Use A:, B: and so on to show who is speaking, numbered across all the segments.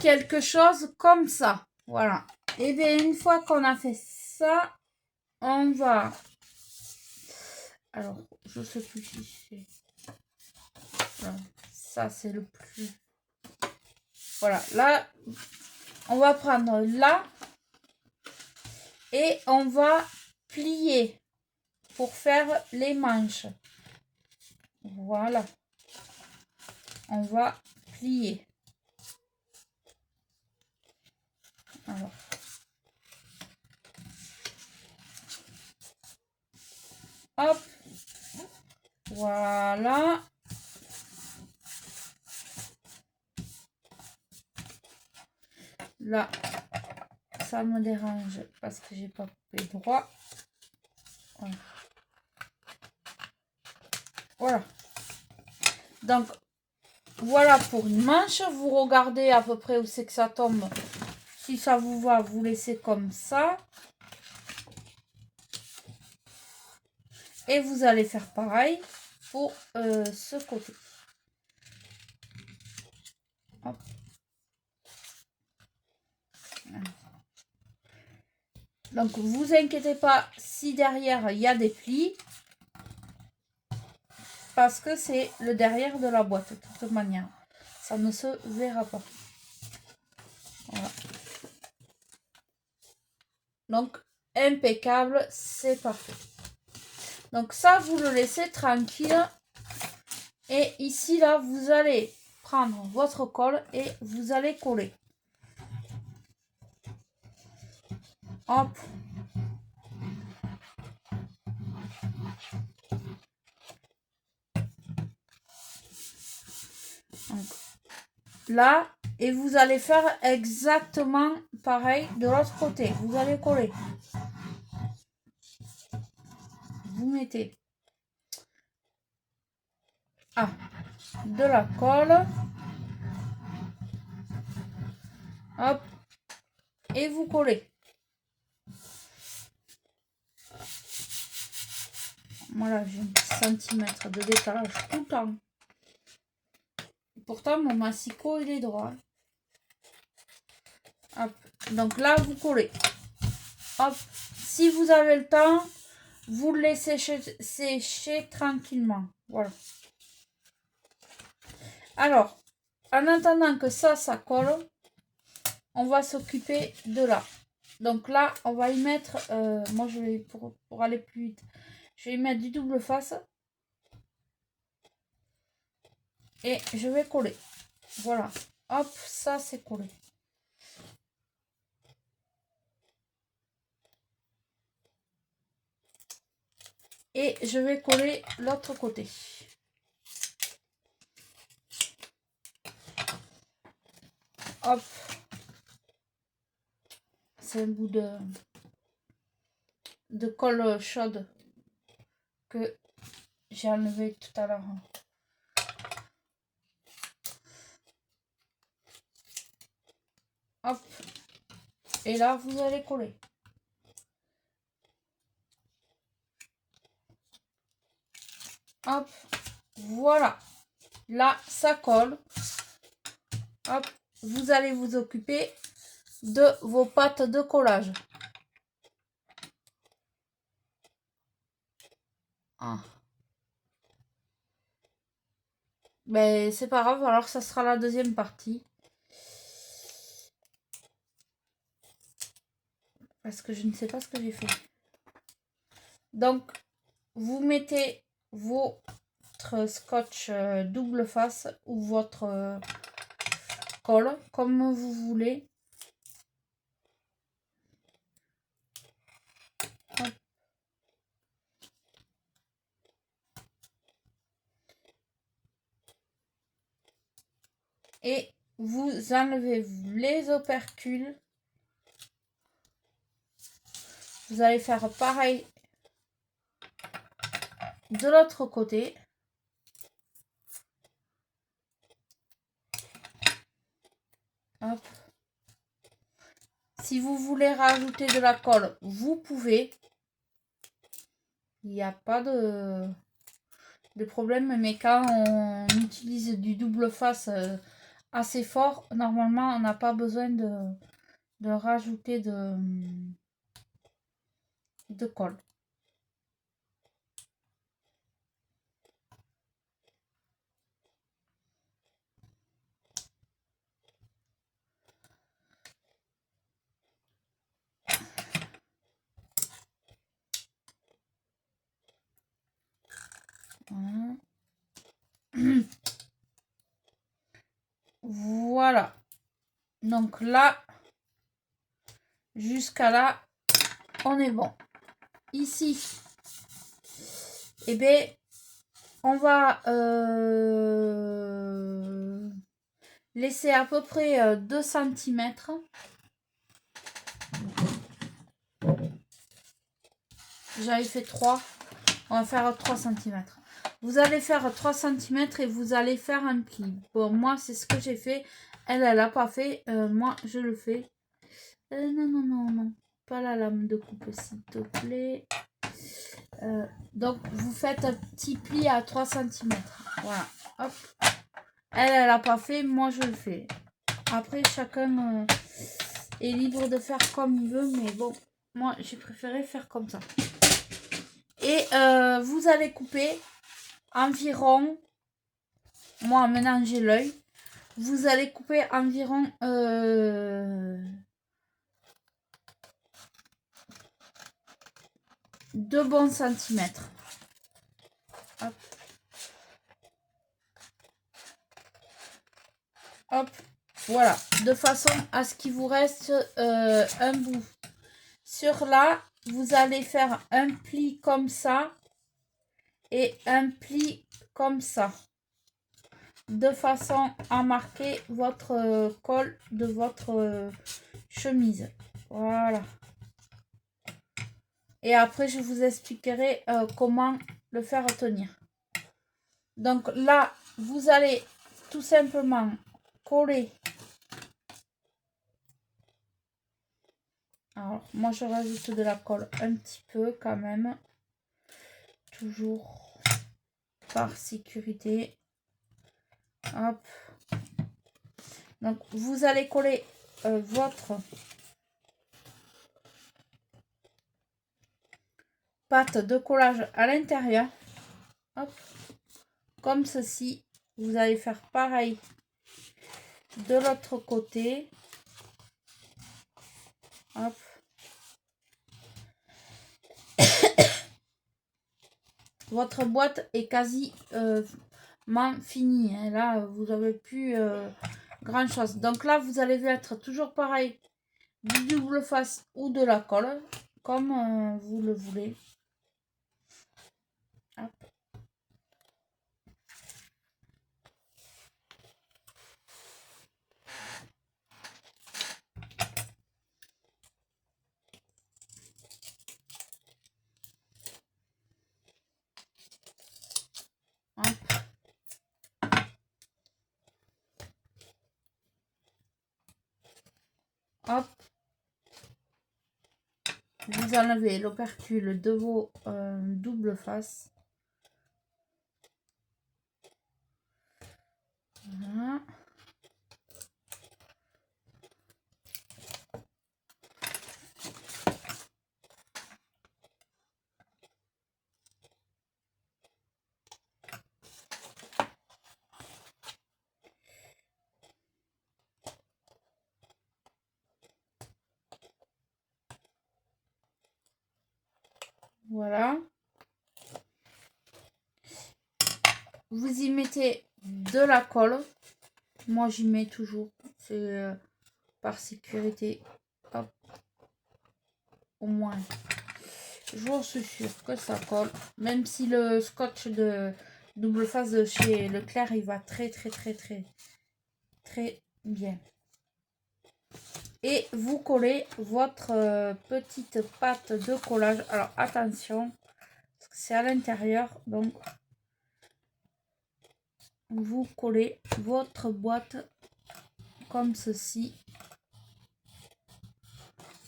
A: quelque chose comme ça. Voilà. Et bien, une fois qu'on a fait ça, on va... Alors, je sais plus si c'est... Voilà. Ça, c'est le plus... Voilà. Là, on va prendre là. Et on va plier pour faire les manches. Voilà. On va plier. Alors. Hop. Voilà. Là, ça me dérange parce que j'ai pas coupé droit. Voilà. Voilà. Donc, voilà pour une manche. Vous regardez à peu près où c'est que ça tombe. Si ça vous va, vous laissez comme ça. Et vous allez faire pareil pour ce côté. Hop. Donc, vous inquiétez pas si derrière il y a des plis. Parce que c'est le derrière de la boîte, de toute manière. Ça ne se verra pas. Voilà. Donc, impeccable, c'est parfait. Donc ça, vous le laissez tranquille. Et ici, là, vous allez prendre votre colle et vous allez coller. Hop. Donc, là, et vous allez faire exactement pareil de l'autre côté. Vous allez coller. Vous mettez de la colle. Hop. Et vous collez. Voilà, j'ai un petit centimètre de décalage tout le temps. Pourtant, mon massicot, il est droit. Hop. Donc là, vous collez. Hop. Si vous avez le temps, vous le laissez sécher tranquillement. Voilà. Alors, en attendant que ça colle, on va s'occuper de là. Donc là, on va y mettre... moi, je vais, pour aller plus vite, je vais y mettre du double face. Et je vais coller. Voilà. Hop, ça, c'est collé. Et je vais coller l'autre côté. Hop. C'est un bout de colle chaude que j'ai enlevé tout à l'heure. Hop. Et là, vous allez coller. Hop. Voilà. Là, ça colle. Hop. Vous allez vous occuper de vos pattes de collage. Mais c'est pas grave, alors ça sera la deuxième partie. Parce que je ne sais pas ce que j'ai fait. Donc, vous mettez votre scotch double face ou votre colle, comme vous voulez. Hop. Et vous enlevez les opercules. Vous allez faire pareil de l'autre côté. Hop. Si vous voulez rajouter de la colle, vous pouvez. Il n'y a pas de problème, mais quand on utilise du double face assez fort, normalement on n'a pas besoin de rajouter de colle. Voilà. Donc là, jusqu'à là, on est bon. Ici, eh bien, on va laisser à peu près 2 cm. J'avais fait 3. On va faire 3 cm. Vous allez faire 3 cm et vous allez faire un pli. Bon, moi, c'est ce que j'ai fait. Elle n'a pas fait. Moi, je le fais. Non, non, non, non. Pas la lame de coupe, s'il te plaît. Donc, vous faites un petit pli à 3 cm. Voilà. Hop. Elle n'a pas fait. Moi, je le fais. Après, chacun est libre de faire comme il veut. Mais bon, moi, j'ai préféré faire comme ça. Et vous allez couper environ, moi maintenant j'ai l'œil, vous allez couper environ 2 bons centimètres. Hop. Hop, voilà, de façon à ce qu'il vous reste un bout. Sur là, vous allez faire un pli comme ça et un pli comme ça, de façon à marquer votre col de votre chemise. Voilà. Et après, je vous expliquerai comment le faire tenir. Donc là, vous allez tout simplement coller. Alors, moi, je rajoute de la colle un petit peu quand même. Toujours par sécurité. Hop. Donc, vous allez coller votre pâte de collage à l'intérieur. Hop. Comme ceci. Vous allez faire pareil de l'autre côté. Hop. Votre boîte est quasi finie. Hein. Là, vous n'avez plus grand chose. Donc là, vous allez mettre toujours pareil du double face ou de la colle, comme vous le voulez. Hop. Hop. Vous enlevez l'opercule de vos double face. Voilà. Voilà. Vous y mettez de la colle. Moi, j'y mets toujours. C'est par sécurité. Hop. Au moins, je suis sûre que ça colle. Même si le scotch de double face de chez Leclerc, il va très bien. Et vous collez votre petite pâte de collage. Alors attention, c'est à l'intérieur, donc vous collez votre boîte comme ceci.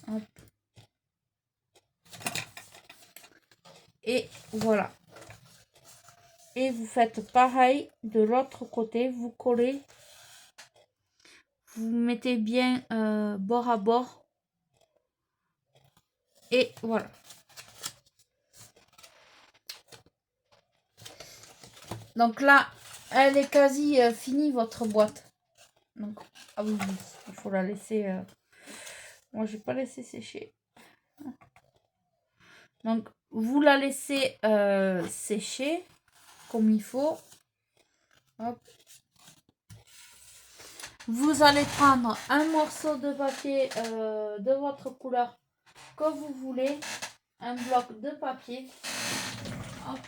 A: Hop. Et voilà. Et vous faites pareil de l'autre côté, vous collez vous mettez bien bord à bord. Et voilà. Donc là, elle est quasi finie, votre boîte. Donc, ah oui, il faut la laisser... Moi, je vais pas laisser sécher. Donc, vous la laissez sécher comme il faut. Hop. Vous allez prendre un morceau de papier de votre couleur que vous voulez. Un bloc de papier. Hop.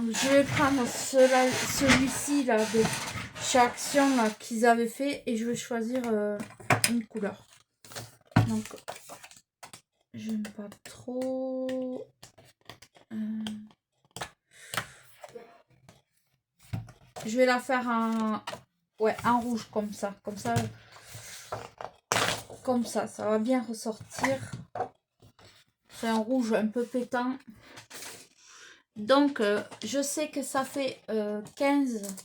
A: Je vais prendre celui-ci là de chez Action là qu'ils avaient fait et je vais choisir une couleur. Donc je n'aime pas trop. Je vais la faire en rouge comme ça, ça va bien ressortir. C'est un rouge un peu pétant. Donc, je sais que ça fait 15.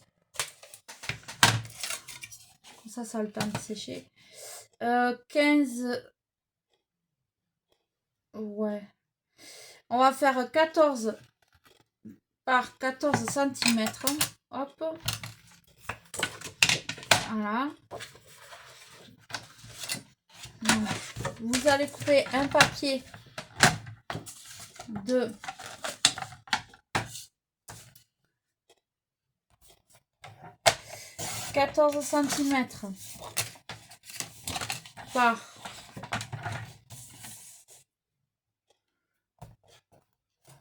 A: Comme ça a le temps de sécher. 15. Ouais. On va faire 14 par 14 cm. Hop. Voilà. Donc, vous allez couper un papier de 14 cm par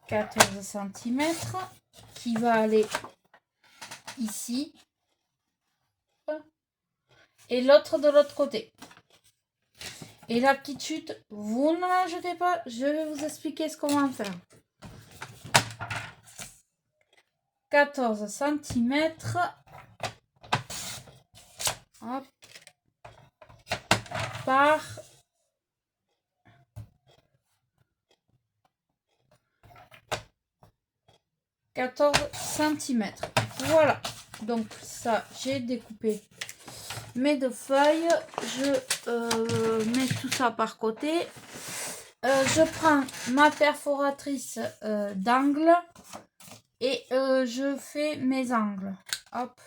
A: 14 cm qui va aller ici et l'autre de l'autre côté. Et la petite chute, vous ne la jetez pas, je vais vous expliquer ce qu'on va en faire. 14 cm. Hop, par 14 cm. Voilà. Donc ça, j'ai découpé mes deux feuilles. Je mets tout ça par côté. Je prends ma perforatrice d'angle et je fais mes angles. Hop.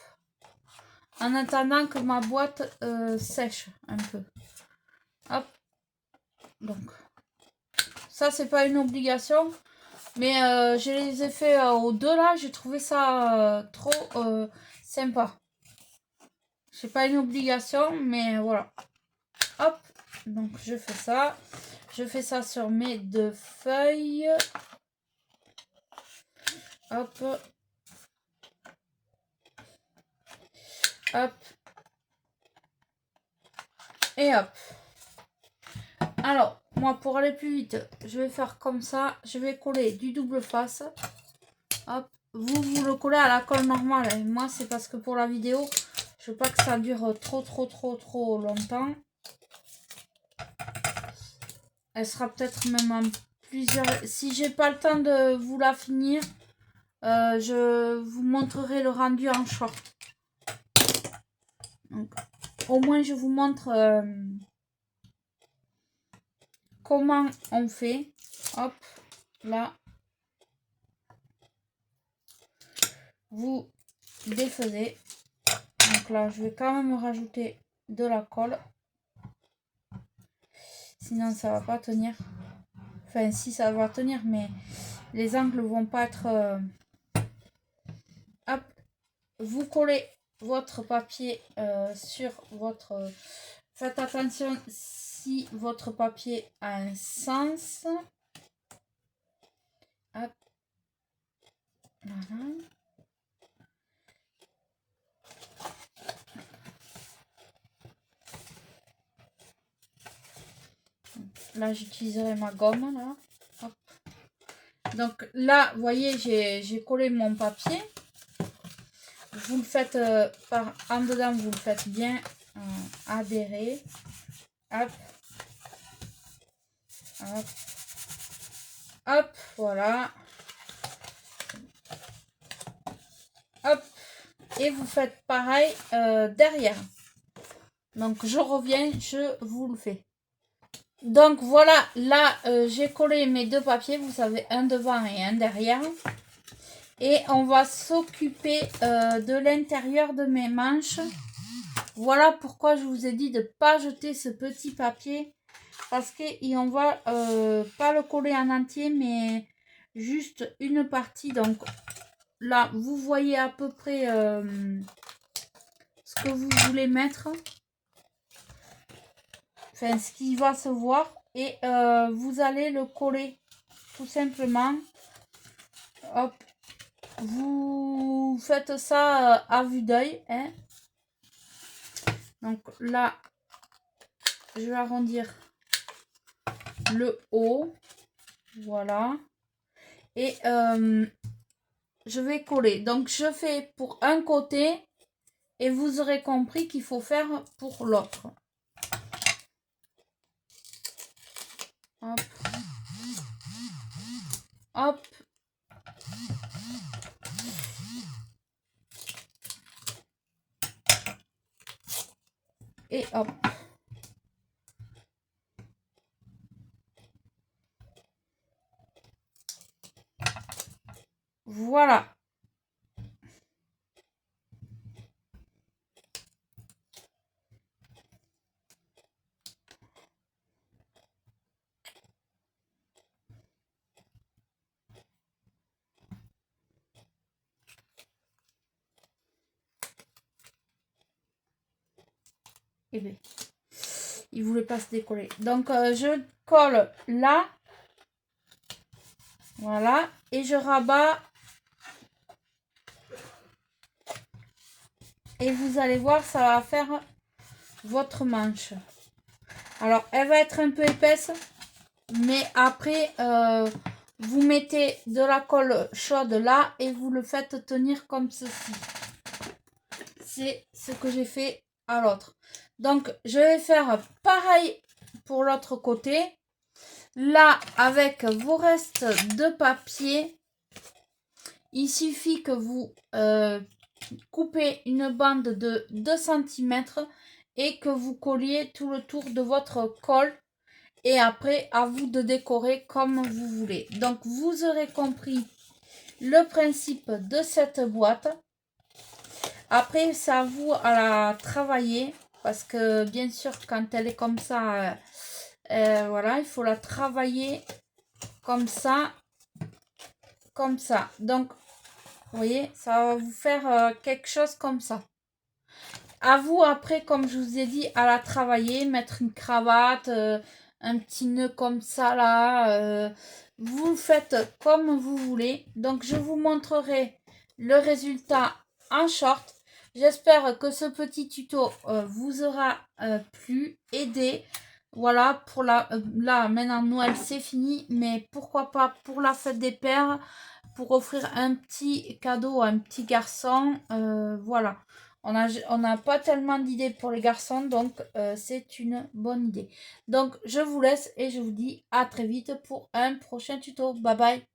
A: En attendant que ma boîte sèche un peu. Hop. Donc, ça, c'est pas une obligation. Mais je les ai fait aux deux là. J'ai trouvé ça trop sympa. C'est pas une obligation, mais voilà. Hop. Donc, je fais ça. Je fais ça sur mes deux feuilles. Hop. Hop. Et hop. Alors, moi, pour aller plus vite, je vais faire comme ça. Je vais coller du double face. Hop. Vous le collez à la colle normale. Et moi, c'est parce que pour la vidéo, je veux pas que ça dure trop longtemps. Elle sera peut-être même en plusieurs... Si j'ai pas le temps de vous la finir, je vous montrerai le rendu en short. Donc, au moins, je vous montre comment on fait. Hop, là. Vous défaisez. Donc là, je vais quand même rajouter de la colle. Sinon, ça va pas tenir. Enfin, si, ça va tenir, mais les angles vont pas être... Hop, vous collez votre papier sur votre... Faites attention si votre papier a un sens. Hop. Voilà. Là, j'utiliserai ma gomme, là. Hop. Donc là, vous voyez, j'ai collé mon papier. Vous le faites par en dedans, vous le faites bien adhérer. Hop. Hop, hop, voilà. Hop, et vous faites pareil derrière. Donc je reviens, je vous le fais. Donc voilà, là j'ai collé mes deux papiers, vous savez, un devant et un derrière. Et on va s'occuper de l'intérieur de mes manches. Voilà pourquoi je vous ai dit de ne pas jeter ce petit papier. Parce qu'on va pas le coller en entier, mais juste une partie. Donc là, vous voyez à peu près ce que vous voulez mettre. Enfin, ce qui va se voir. Et vous allez le coller tout simplement. Hop. Vous faites ça à vue d'œil. Hein. Donc là, je vais arrondir le haut. Voilà. Et je vais coller. Donc je fais pour un côté. Et vous aurez compris qu'il faut faire pour l'autre. Hop. Hop. Et hop. Voilà. Et bien, il voulait pas se décoller. Donc, je colle là. Voilà. Et je rabats. Et vous allez voir, ça va faire votre manche. Alors, elle va être un peu épaisse. Mais après, vous mettez de la colle chaude là. Et vous le faites tenir comme ceci. C'est ce que j'ai fait à l'autre. Donc, je vais faire pareil pour l'autre côté. Là, avec vos restes de papier, il suffit que vous coupez une bande de 2 cm et que vous colliez tout le tour de votre colle. Et après, à vous de décorer comme vous voulez. Donc, vous aurez compris le principe de cette boîte. Après, c'est à vous à la travailler. Parce que, bien sûr, quand elle est comme ça, voilà, il faut la travailler comme ça. Comme ça. Donc, vous voyez, ça va vous faire quelque chose comme ça. À vous, après, comme je vous ai dit, à la travailler. Mettre une cravate, un petit nœud comme ça, là. Vous faites comme vous voulez. Donc, je vous montrerai le résultat en short. J'espère que ce petit tuto vous aura plu, aidé. Voilà, pour là, maintenant Noël c'est fini, mais pourquoi pas pour la fête des pères, pour offrir un petit cadeau à un petit garçon. Voilà, on n'a pas tellement d'idées pour les garçons, donc c'est une bonne idée. Donc je vous laisse et je vous dis à très vite pour un prochain tuto. Bye bye.